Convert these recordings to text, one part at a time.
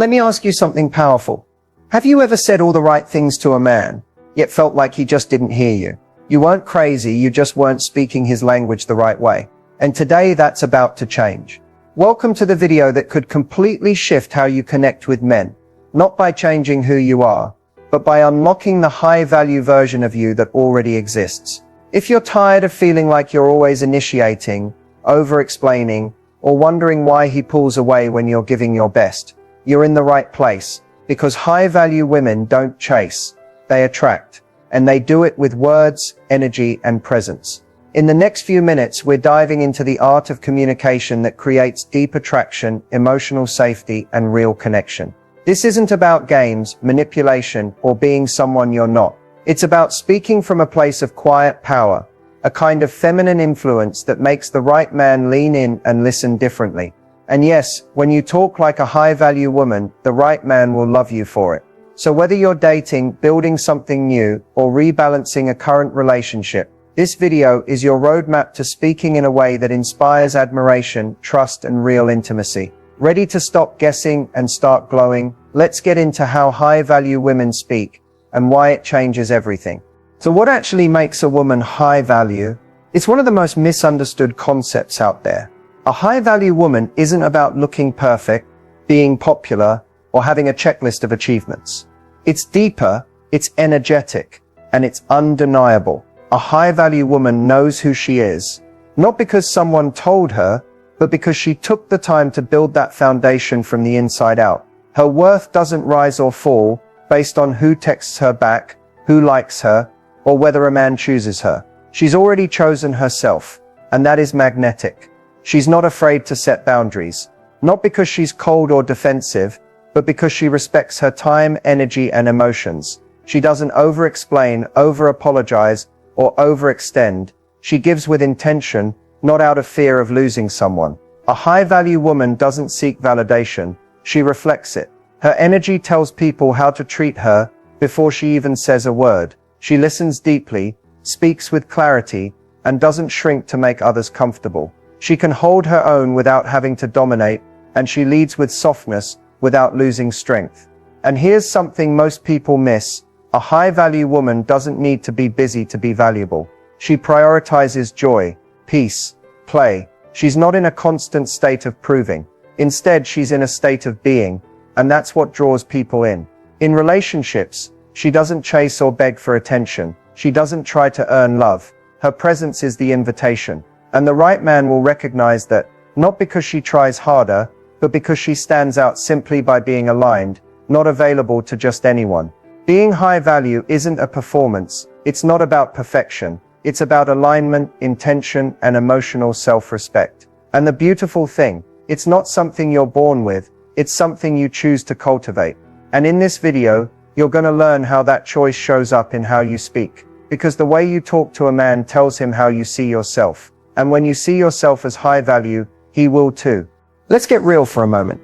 Let me ask you something powerful. Have you ever said all the right things to a man, yet felt like he just didn't hear you? You weren't crazy, you just weren't speaking his language the right way. And today that's about to change. Welcome to the video that could completely shift how you connect with men. Not by changing who you are, but by unlocking the high-value version of you that already exists. If you're tired of feeling like you're always initiating, over-explaining, or wondering why he pulls away when you're giving your best, you're in the right place, because high-value women don't chase, they attract, and they do it with words, energy, and presence. In the next few minutes, we're diving into the art of communication that creates deep attraction, emotional safety, and real connection. This isn't about games, manipulation, or being someone you're not. It's about speaking from a place of quiet power, a kind of feminine influence that makes the right man lean in and listen differently. And yes, when you talk like a high-value woman, the right man will love you for it. So whether you're dating, building something new, or rebalancing a current relationship, this video is your roadmap to speaking in a way that inspires admiration, trust, and real intimacy. Ready to stop guessing and start glowing? Let's get into how high-value women speak and why it changes everything. So what actually makes a woman high value? It's one of the most misunderstood concepts out there. A high-value woman isn't about looking perfect, being popular, or having a checklist of achievements. It's deeper, it's energetic, and it's undeniable. A high-value woman knows who she is, not because someone told her, but because she took the time to build that foundation from the inside out. Her worth doesn't rise or fall based on who texts her back, who likes her, or whether a man chooses her. She's already chosen herself, and that is magnetic. She's not afraid to set boundaries, not because she's cold or defensive, but because she respects her time, energy, and emotions. She doesn't over-explain, over-apologize, or overextend. She gives with intention, not out of fear of losing someone. A high-value woman doesn't seek validation, she reflects it. Her energy tells people how to treat her before she even says a word. She listens deeply, speaks with clarity, and doesn't shrink to make others comfortable. She can hold her own without having to dominate, and she leads with softness without losing strength. And here's something most people miss. A high-value woman doesn't need to be busy to be valuable. She prioritizes joy, peace, play. She's not in a constant state of proving. Instead, she's in a state of being, and that's what draws people in. In relationships, she doesn't chase or beg for attention. She doesn't try to earn love. Her presence is the invitation. And the right man will recognize that, not because she tries harder, but because she stands out simply by being aligned, not available to just anyone. Being high value isn't a performance. It's not about perfection. It's about alignment, intention, and emotional self-respect. And the beautiful thing, it's not something you're born with, it's something you choose to cultivate. And in this video, you're going to learn how that choice shows up in how you speak. Because the way you talk to a man tells him how you see yourself. And when you see yourself as high value, he will too. Let's get real for a moment.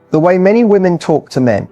The way many women talk to men,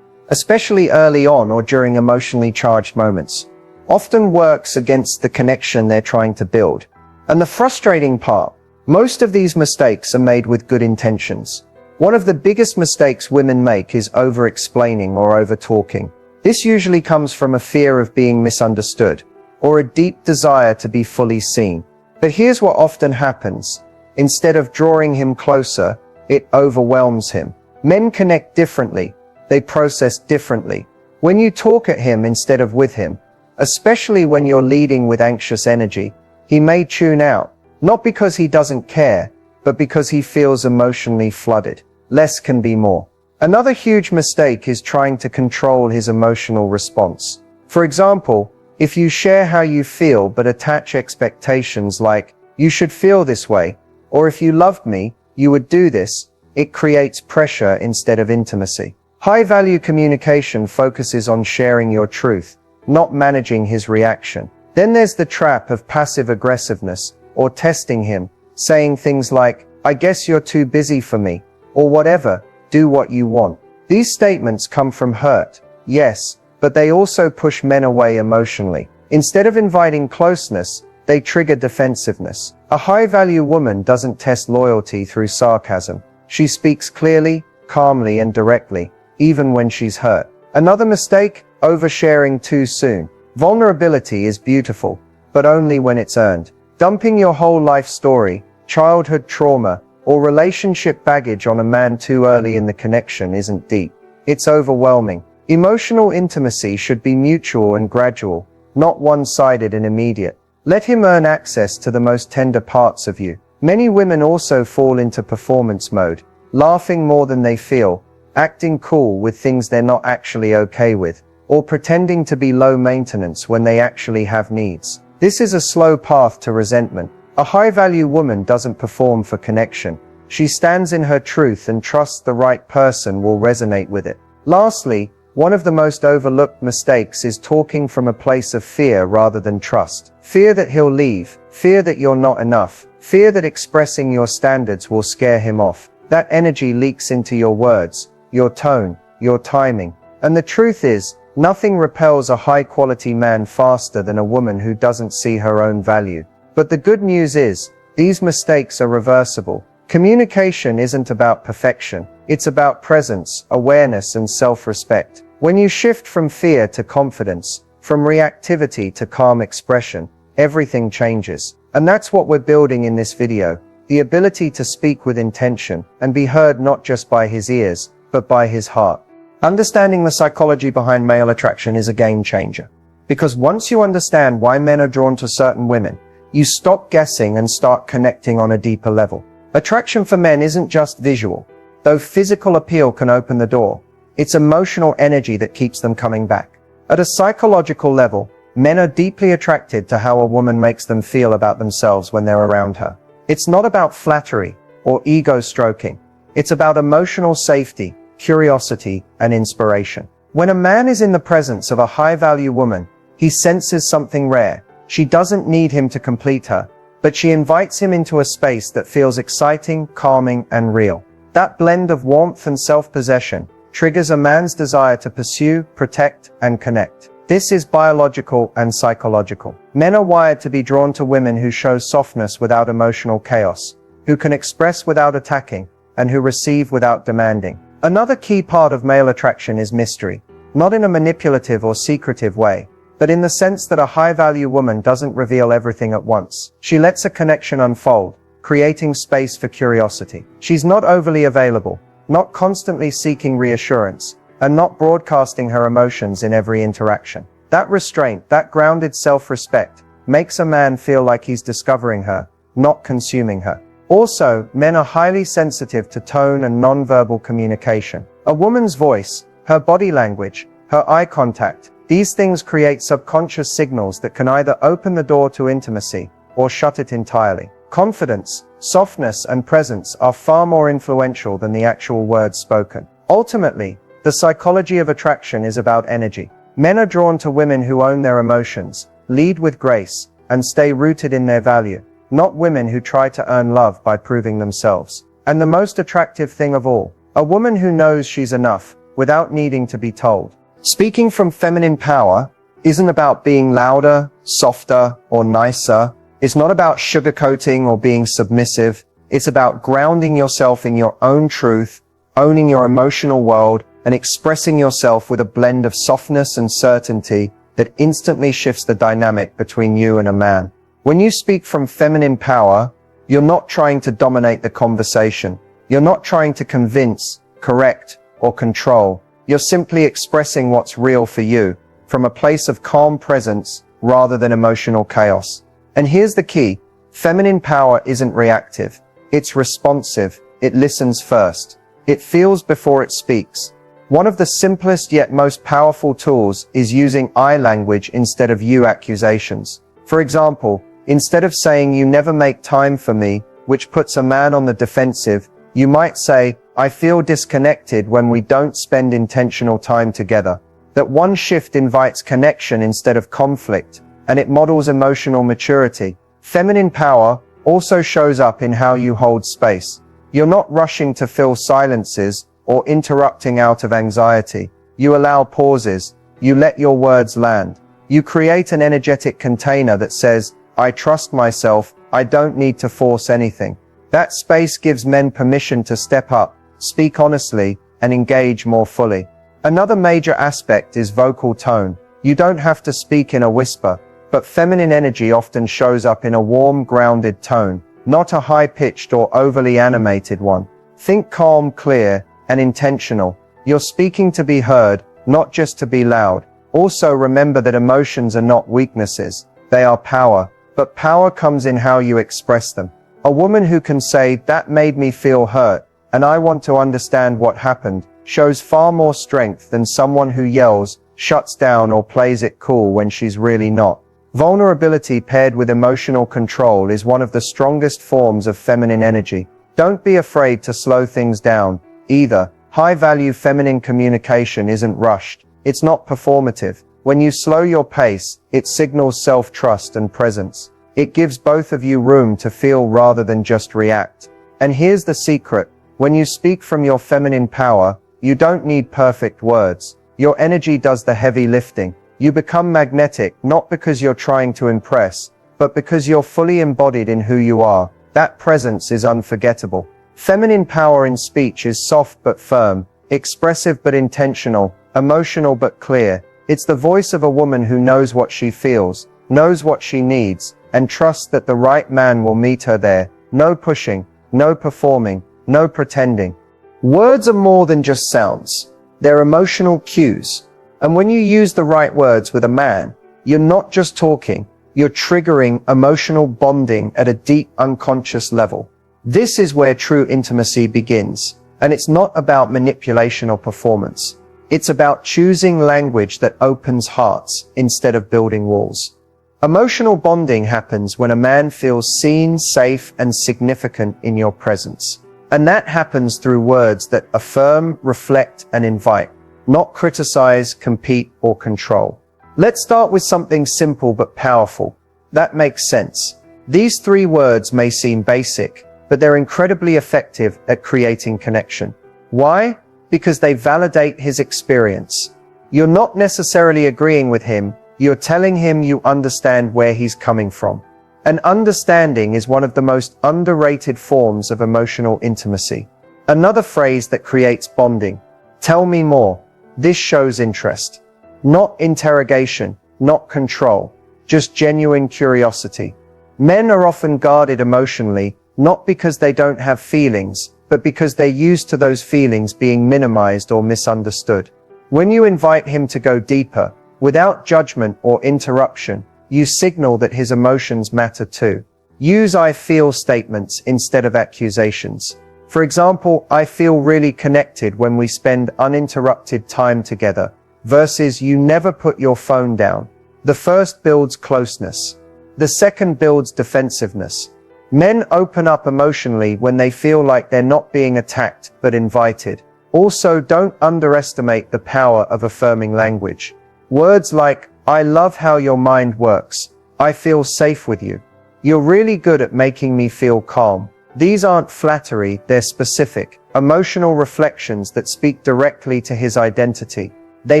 especially early on or during emotionally charged moments, often works against the connection they're trying to build. And the frustrating part, most of these mistakes are made with good intentions. One of the biggest mistakes women make is over-explaining or over-talking. This usually comes from a fear of being misunderstood, or a deep desire to be fully seen. But here's what often happens. Instead of drawing him closer, it overwhelms him. Men connect differently. They process differently. When you talk at him instead of with him, especially when you're leading with anxious energy, he may tune out, not because he doesn't care, but because he feels emotionally flooded. Less can be more. Another huge mistake is trying to control his emotional response. For example, if you share how you feel but attach expectations like, you should feel this way, or if you loved me, you would do this, it creates pressure instead of intimacy. High-value communication focuses on sharing your truth, not managing his reaction. Then there's the trap of passive aggressiveness, or testing him, saying things like, I guess you're too busy for me, or whatever, do what you want. These statements come from hurt, yes, but they also push men away emotionally. Instead of inviting closeness, they trigger defensiveness. A high-value woman doesn't test loyalty through sarcasm. She speaks clearly, calmly, and directly. even when she's hurt. Another mistake, oversharing too soon. Vulnerability is beautiful, but only when it's earned. Dumping your whole life story, childhood trauma, or relationship baggage on a man too early in the connection isn't deep. It's overwhelming. Emotional intimacy should be mutual and gradual, not one-sided and immediate. Let him earn access to the most tender parts of you. Many women also fall into performance mode, laughing more than they feel, acting cool with things they're not actually okay with, or pretending to be low maintenance when they actually have needs. This is a slow path to resentment. A high-value woman doesn't perform for connection. She stands in her truth and trusts the right person will resonate with it. Lastly, one of the most overlooked mistakes is talking from a place of fear rather than trust. Fear that he'll leave, fear that you're not enough, fear that expressing your standards will scare him off. That energy leaks into your words, your tone, your timing. And the truth is, nothing repels a high-quality man faster than a woman who doesn't see her own value. But the good news is, these mistakes are reversible. Communication isn't about perfection. It's about presence, awareness, and self-respect. When you shift from fear to confidence, from reactivity to calm expression, everything changes. And that's what we're building in this video. The ability to speak with intention and be heard not just by his ears, but by his heart. Understanding the psychology behind male attraction is a game changer. Because once you understand why men are drawn to certain women, you stop guessing and start connecting on a deeper level. Attraction for men isn't just visual. Though physical appeal can open the door, it's emotional energy that keeps them coming back. At a psychological level, men are deeply attracted to how a woman makes them feel about themselves when they're around her. It's not about flattery or ego stroking. It's about emotional safety, curiosity, and inspiration. When a man is in the presence of a high-value woman, he senses something rare. She doesn't need him to complete her, but she invites him into a space that feels exciting, calming, and real. That blend of warmth and self-possession triggers a man's desire to pursue, protect, and connect. This is biological and psychological. Men are wired to be drawn to women who show softness without emotional chaos, who can express without attacking, and who receive without demanding. Another key part of male attraction is mystery, not in a manipulative or secretive way, but in the sense that a high-value woman doesn't reveal everything at once. She lets a connection unfold, creating space for curiosity. She's not overly available, not constantly seeking reassurance, and not broadcasting her emotions in every interaction. That restraint, that grounded self-respect, makes a man feel like he's discovering her, not consuming her. Also, men are highly sensitive to tone and nonverbal communication. A woman's voice, her body language, her eye contact, these things create subconscious signals that can either open the door to intimacy or shut it entirely. Confidence, softness, and presence are far more influential than the actual words spoken. Ultimately, the psychology of attraction is about energy. Men are drawn to women who own their emotions, lead with grace, and stay rooted in their value, not women who try to earn love by proving themselves. And the most attractive thing of all, a woman who knows she's enough without needing to be told. Speaking from feminine power isn't about being louder, softer, or nicer. It's not about sugarcoating or being submissive. It's about grounding yourself in your own truth, owning your emotional world, and expressing yourself with a blend of softness and certainty that instantly shifts the dynamic between you and a man. When you speak from feminine power, you're not trying to dominate the conversation. You're not trying to convince, correct, or control. You're simply expressing what's real for you, from a place of calm presence rather than emotional chaos. And here's the key. Feminine power isn't reactive. It's responsive. It listens first. It feels before it speaks. One of the simplest yet most powerful tools is using I language instead of you accusations. For example, instead of saying you never make time for me, which puts a man on the defensive, you might say, I feel disconnected when we don't spend intentional time together. That one shift invites connection instead of conflict, and it models emotional maturity. Feminine power also shows up in how you hold space. You're not rushing to fill silences or interrupting out of anxiety. You allow pauses. You let your words land. You create an energetic container that says, I trust myself. I don't need to force anything. That space gives men permission to step up, speak honestly, and engage more fully. Another major aspect is vocal tone. You don't have to speak in a whisper, but feminine energy often shows up in a warm, grounded tone, not a high-pitched or overly animated one. Think calm, clear, and intentional. You're speaking to be heard, not just to be loud. Also remember that emotions are not weaknesses, they are power, but power comes in how you express them. A woman who can say, "That made me feel hurt, and I want to understand what happened," shows far more strength than someone who yells, shuts down, or plays it cool when she's really not. Vulnerability paired with emotional control is one of the strongest forms of feminine energy. Don't be afraid to slow things down, either. High-value feminine communication isn't rushed. It's not performative. When you slow your pace, it signals self-trust and presence. It gives both of you room to feel rather than just react. And here's the secret. When you speak from your feminine power, you don't need perfect words. Your energy does the heavy lifting. You become magnetic, not because you're trying to impress, but because you're fully embodied in who you are. That presence is unforgettable. Feminine power in speech is soft but firm, expressive but intentional, emotional but clear. It's the voice of a woman who knows what she feels, knows what she needs, and trusts that the right man will meet her there. No pushing, no performing, no pretending. Words are more than just sounds. They're emotional cues. And when you use the right words with a man, you're not just talking, you're triggering emotional bonding at a deep unconscious level. This is where true intimacy begins. And it's not about manipulation or performance. It's about choosing language that opens hearts instead of building walls. Emotional bonding happens when a man feels seen, safe, and significant in your presence. And that happens through words that affirm, reflect, and invite, not criticize, compete, or control. Let's start with something simple but powerful. That makes sense. These 3 words may seem basic, but they're incredibly effective at creating connection. Why? Because they validate his experience. You're not necessarily agreeing with him, you're telling him you understand where he's coming from. And understanding is one of the most underrated forms of emotional intimacy. Another phrase that creates bonding. Tell me more. This shows interest. Not interrogation, not control, just genuine curiosity. Men are often guarded emotionally, not because they don't have feelings, but because they're used to those feelings being minimized or misunderstood. When you invite him to go deeper, without judgment or interruption, you signal that his emotions matter too. Use "I feel" statements instead of accusations. For example, "I feel really connected when we spend uninterrupted time together," versus "You never put your phone down." The first builds closeness. The second builds defensiveness. Men open up emotionally when they feel like they're not being attacked, but invited. Also, don't underestimate the power of affirming language. Words like, "I love how your mind works," "I feel safe with you," "You're really good at making me feel calm." These aren't flattery, they're specific, emotional reflections that speak directly to his identity. They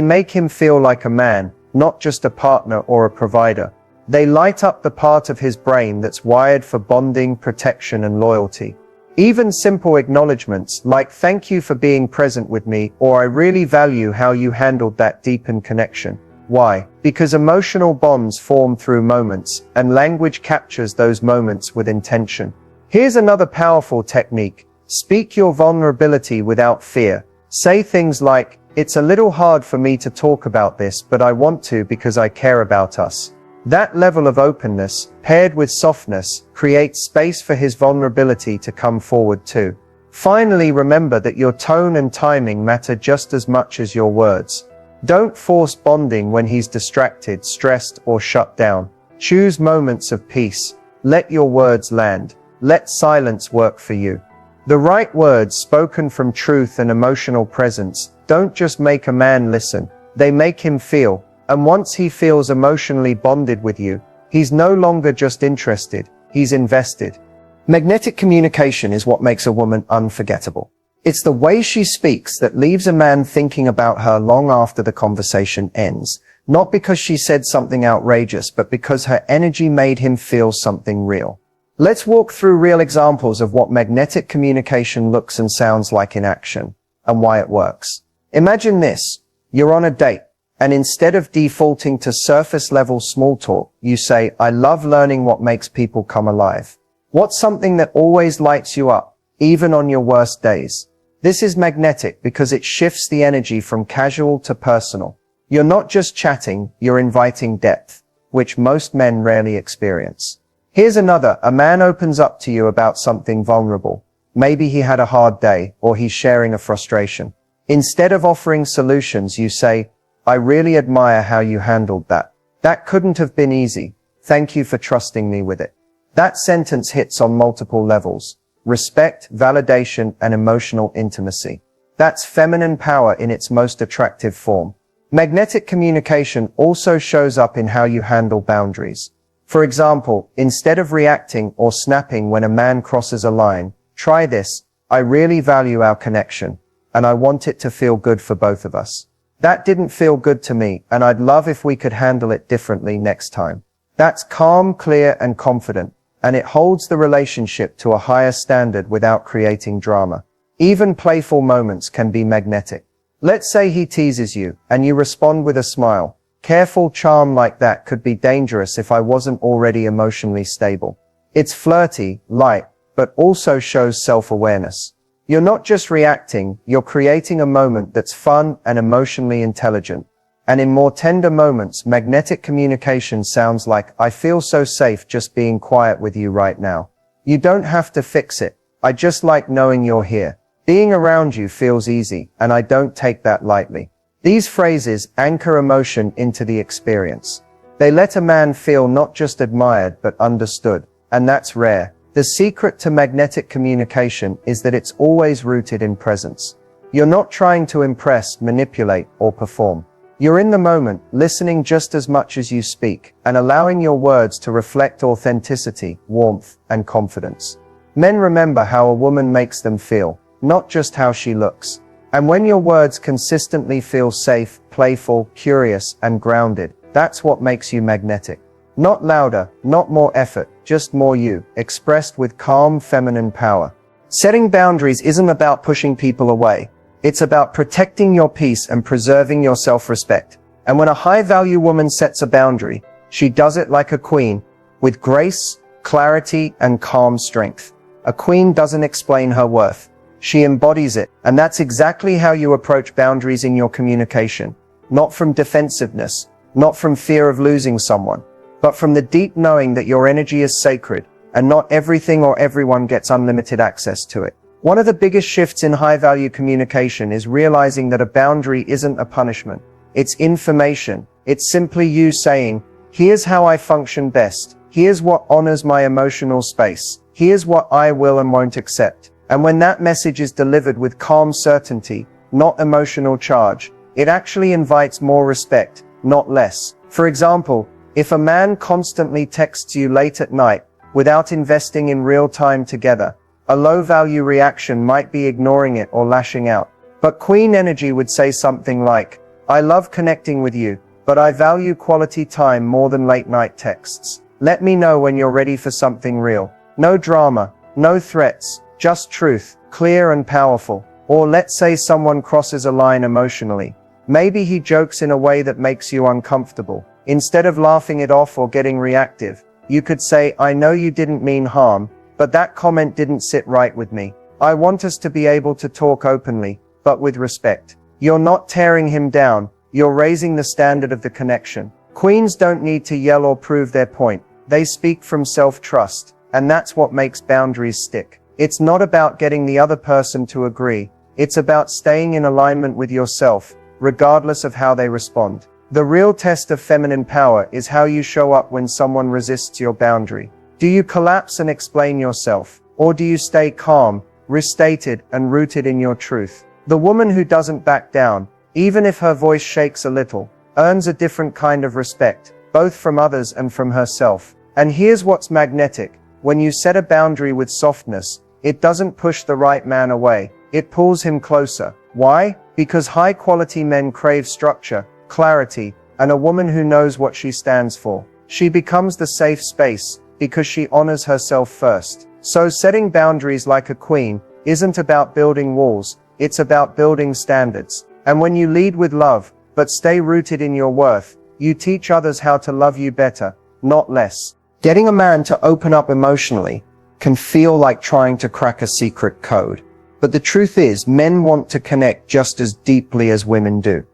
make him feel like a man, not just a partner or a provider. They light up the part of his brain that's wired for bonding, protection, and loyalty. Even simple acknowledgements like "Thank you for being present with me," or "I really value how you handled that," deepen connection. Why? Because emotional bonds form through moments, and language captures those moments with intention. Here's another powerful technique. Speak your vulnerability without fear. Say things like, "It's a little hard for me to talk about this, but I want to because I care about us." That level of openness, paired with softness, creates space for his vulnerability to come forward too. Finally, remember that your tone and timing matter just as much as your words. Don't force bonding when he's distracted, stressed, or shut down. Choose moments of peace. Let your words land. Let silence work for you. The right words, spoken from truth and emotional presence, don't just make a man listen, they make him feel. And once he feels emotionally bonded with you, he's no longer just interested, he's invested. Magnetic communication is what makes a woman unforgettable. It's the way she speaks that leaves a man thinking about her long after the conversation ends, not because she said something outrageous, but because her energy made him feel something real. Let's walk through real examples of what magnetic communication looks and sounds like in action, and why it works. Imagine this. You're on a date, and instead of defaulting to surface-level small talk, you say, I love learning what makes people come alive. What's something that always lights you up, even on your worst days? This is magnetic because it shifts the energy from casual to personal. You're not just chatting, you're inviting depth, which most men rarely experience. Here's another. A man opens up to you about something vulnerable. Maybe he had a hard day, or he's sharing a frustration. Instead of offering solutions, you say, I really admire how you handled that. That couldn't have been easy. Thank you for trusting me with it. That sentence hits on multiple levels: respect, validation, and emotional intimacy. That's feminine power in its most attractive form. Magnetic communication also shows up in how you handle boundaries. For example, instead of reacting or snapping when a man crosses a line, try this: I really value our connection, and I want it to feel good for both of us. That didn't feel good to me, and I'd love if we could handle it differently next time. That's calm, clear, and confident, and it holds the relationship to a higher standard without creating drama. Even playful moments can be magnetic. Let's say he teases you, and you respond with a smile. Careful charm like that could be dangerous if I wasn't already emotionally stable. It's flirty, light, but also shows self-awareness. You're not just reacting, you're creating a moment that's fun and emotionally intelligent. And in more tender moments, magnetic communication sounds like, I feel so safe just being quiet with you right now. You don't have to fix it. I just like knowing you're here. Being around you feels easy, and I don't take that lightly. These phrases anchor emotion into the experience. They let a man feel not just admired, but understood. And that's rare. The secret to magnetic communication is that it's always rooted in presence. You're not trying to impress, manipulate, or perform. You're in the moment, listening just as much as you speak, and allowing your words to reflect authenticity, warmth, and confidence. Men remember how a woman makes them feel, not just how she looks. And when your words consistently feel safe, playful, curious, and grounded, that's what makes you magnetic. Not louder, not more effort, just more you, expressed with calm, feminine power. Setting boundaries isn't about pushing people away. It's about protecting your peace and preserving your self-respect. And when a high-value woman sets a boundary, she does it like a queen, with grace, clarity, and calm strength. A queen doesn't explain her worth. She embodies it, and that's exactly how you approach boundaries in your communication. Not from defensiveness, not from fear of losing someone, but from the deep knowing that your energy is sacred, and not everything or everyone gets unlimited access to it. One of the biggest shifts in high-value communication is realizing that a boundary isn't a punishment. It's information. It's simply you saying, here's how I function best. Here's what honors my emotional space. Here's what I will and won't accept. And when that message is delivered with calm certainty, not emotional charge, it actually invites more respect, not less. For example, if a man constantly texts you late at night without investing in real time together, a low-value reaction might be ignoring it or lashing out. But Queen Energy would say something like, I love connecting with you, but I value quality time more than late-night texts. Let me know when you're ready for something real. No drama, no threats, just truth, clear and powerful. Or let's say someone crosses a line emotionally. Maybe he jokes in a way that makes you uncomfortable. Instead of laughing it off or getting reactive, you could say, I know you didn't mean harm, but that comment didn't sit right with me. I want us to be able to talk openly, but with respect. You're not tearing him down, you're raising the standard of the connection. Queens don't need to yell or prove their point. They speak from self-trust, and that's what makes boundaries stick. It's not about getting the other person to agree. It's about staying in alignment with yourself, regardless of how they respond. The real test of feminine power is how you show up when someone resists your boundary. Do you collapse and explain yourself? Or do you stay calm, restated, and rooted in your truth? The woman who doesn't back down, even if her voice shakes a little, earns a different kind of respect, both from others and from herself. And here's what's magnetic. When you set a boundary with softness, it doesn't push the right man away. It pulls him closer. Why? Because high-quality men crave structure, clarity, and a woman who knows what she stands for. She becomes the safe space, because she honors herself first. So setting boundaries like a queen isn't about building walls, it's about building standards. And when you lead with love, but stay rooted in your worth. You teach others how to love you better, not less. Getting a man to open up emotionally can feel like trying to crack a secret code. But the truth is, men want to connect just as deeply as women do.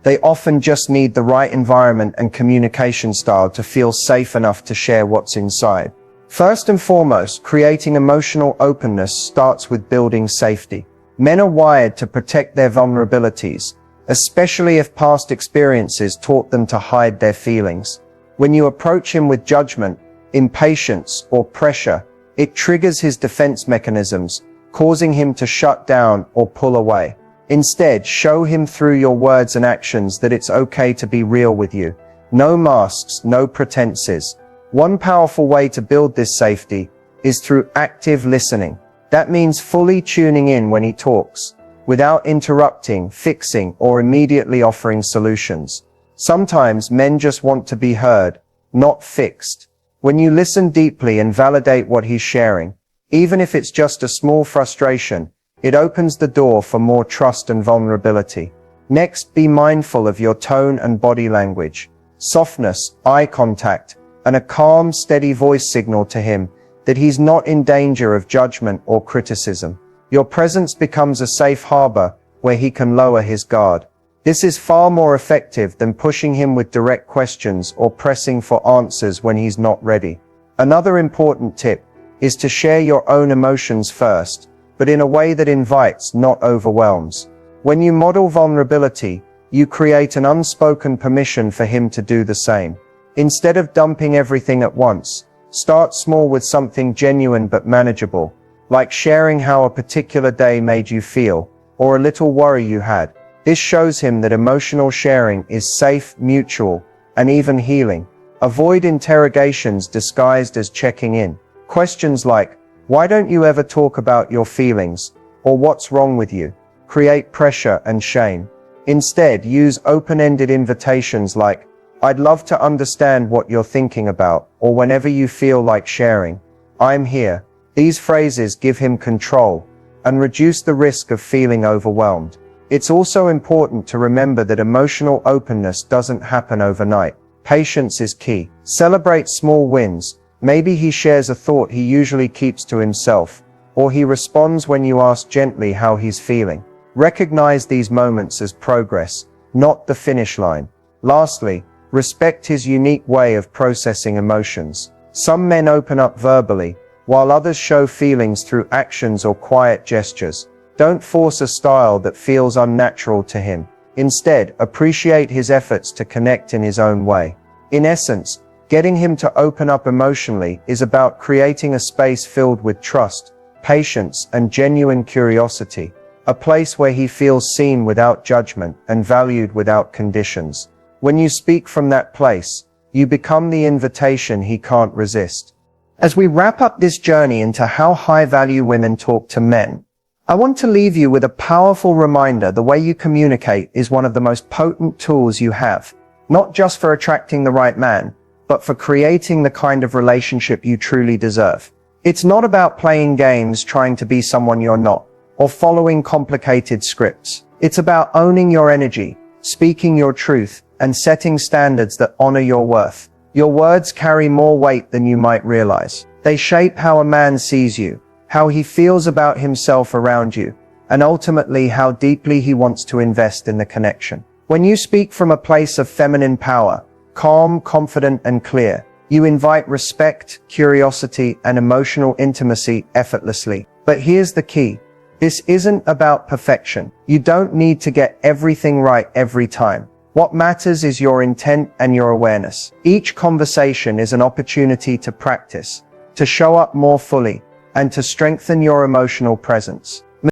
They often just need the right environment and communication style to feel safe enough to share what's inside. First and foremost, creating emotional openness starts with building safety. Men are wired to protect their vulnerabilities, especially if past experiences taught them to hide their feelings. When you approach him with judgment, impatience, or pressure, it triggers his defense mechanisms, causing him to shut down or pull away. Instead, show him through your words and actions that it's okay to be real with you. No masks, no pretenses. One powerful way to build this safety is through active listening. That means fully tuning in when he talks, without interrupting, fixing, or immediately offering solutions. Sometimes men just want to be heard, not fixed. When you listen deeply and validate what he's sharing, even if it's just a small frustration, it opens the door for more trust and vulnerability. Next, be mindful of your tone and body language. Softness, eye contact, and a calm, steady voice signal to him that he's not in danger of judgment or criticism. Your presence becomes a safe harbor where he can lower his guard. This is far more effective than pushing him with direct questions or pressing for answers when he's not ready. Another important tip is to share your own emotions first, but in a way that invites, not overwhelms. When you model vulnerability, you create an unspoken permission for him to do the same. Instead of dumping everything at once, start small with something genuine but manageable, like sharing how a particular day made you feel, or a little worry you had. This shows him that emotional sharing is safe, mutual, and even healing. Avoid interrogations disguised as checking in. Questions like, "Why don't you ever talk about your feelings?" or "What's wrong with you?" create pressure and shame. Instead, use open-ended invitations like, "I'd love to understand what you're thinking about," or "Whenever you feel like sharing, I'm here." These phrases give him control and reduce the risk of feeling overwhelmed. It's also important to remember that emotional openness doesn't happen overnight. Patience is key. Celebrate small wins. Maybe he shares a thought he usually keeps to himself, or he responds when you ask gently how he's feeling. Recognize these moments as progress, not the finish line. Lastly, respect his unique way of processing emotions. Some men open up verbally, while others show feelings through actions or quiet gestures. Don't force a style that feels unnatural to him. Instead, appreciate his efforts to connect in his own way. In essence, getting him to open up emotionally is about creating a space filled with trust, patience, and genuine curiosity. A place where he feels seen without judgment and valued without conditions. When you speak from that place, you become the invitation he can't resist. As we wrap up this journey into how high-value women talk to men, I want to leave you with a powerful reminder: the way you communicate is one of the most potent tools you have, not just for attracting the right man, but for creating the kind of relationship you truly deserve. It's not about playing games trying to be someone you're not, or following complicated scripts. It's about owning your energy, speaking your truth, and setting standards that honor your worth. Your words carry more weight than you might realize. They shape how a man sees you, how he feels about himself around you, and ultimately how deeply he wants to invest in the connection. When you speak from a place of feminine power, calm, confident, and clear, you invite respect, curiosity, and emotional intimacy effortlessly. But here's the key. This isn't about perfection. You don't need to get everything right every time. What matters is your intent and your awareness. Each conversation is an opportunity to practice, to show up more fully, and to strengthen your emotional presence.